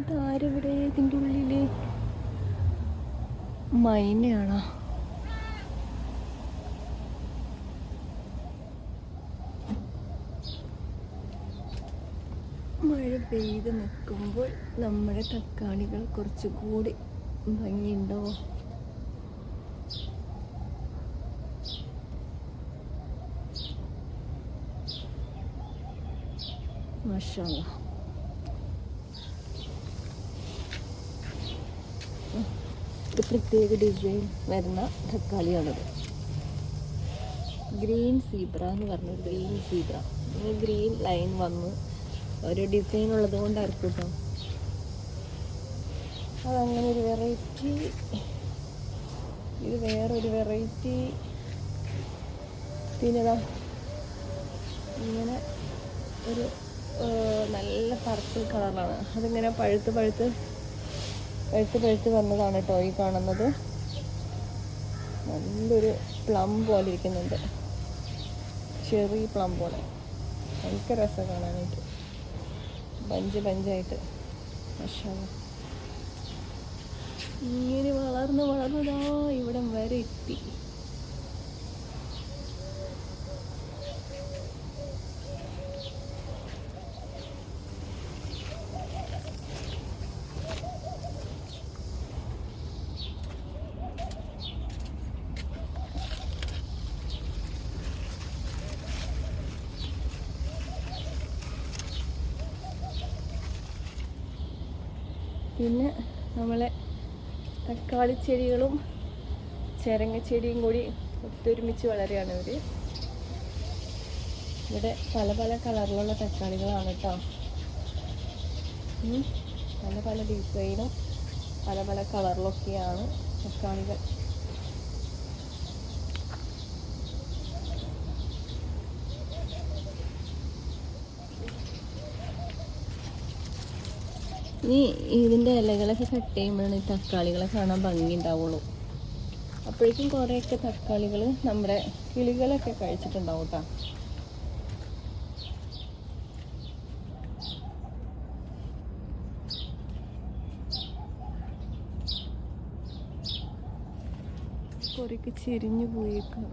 ഇതാരിവിടെ ഇതിൻ്റെ ഉള്ളില് മൈനയാണോ? മഴ പെയ്ത് നിൽക്കുമ്പോൾ നമ്മുടെ തക്കാളികൾ കുറച്ചുകൂടി ഭംഗിയുണ്ടോ? മാഷാഅല്ലാഹ്. ഒരു പ്രത്യേക ഡിസൈൻ വരുന്ന തക്കാളിയാണിത്. ഗ്രീൻ സീബ്ര എന്ന് പറഞ്ഞൊരു ഗ്രീൻ സീബ്ര. ഗ്രീൻ ലൈൻ വന്ന് ഒരു ഡിസൈൻ ഉള്ളത് കൊണ്ടായിരിക്കും കേട്ടോ. അതങ്ങനെ ഒരു വെറൈറ്റി. ഇത് വേറൊരു വെറൈറ്റി. പിന്നെ ഇങ്ങനെ ഒരു നല്ല പർപ്പിൾ കളറാണ്. അതിങ്ങനെ പഴുത്ത് വന്നതാണ് കേട്ടോ ഈ കാണുന്നത്. നല്ലൊരു പ്ലം പോലെ ഇരിക്കുന്നുണ്ട്, ചെറി പ്ലം പോലെ. ഭയങ്കര രസം കാണാനായിട്ട്, ബഞ്ചായിട്ട്. മാഷാഅല്ലാഹ്. ഇങ്ങനെ വളർന്നതാ ഇവിടം വരെ എത്തി. പിന്നെ നമ്മളെ തക്കാളി ചെടികളും ചെരങ്ങ കൂടി ഒത്തൊരുമിച്ച് വളരെയാണ് ഇവർ. ഇവിടെ പല കളറിലുള്ള തക്കാളികളാണ് കേട്ടോ. പല ഡിസൈനും പല കളറിലൊക്കെയാണ് തക്കാളികൾ. ഇനി ഇതിൻ്റെ ഇലകളൊക്കെ കട്ട് ചെയ്യുമ്പോഴാണ് ഈ തക്കാളികളെ കാണാൻ ഭംഗി ഉണ്ടാവുള്ളൂ. അപ്പോഴേക്കും കുറേയൊക്കെ തക്കാളികൾ നമ്മുടെ കിളികളൊക്കെ കഴിച്ചിട്ടുണ്ടാവും കേട്ടോ. കുറേയൊക്കെ ചെരിഞ്ഞു പോയേക്കാം.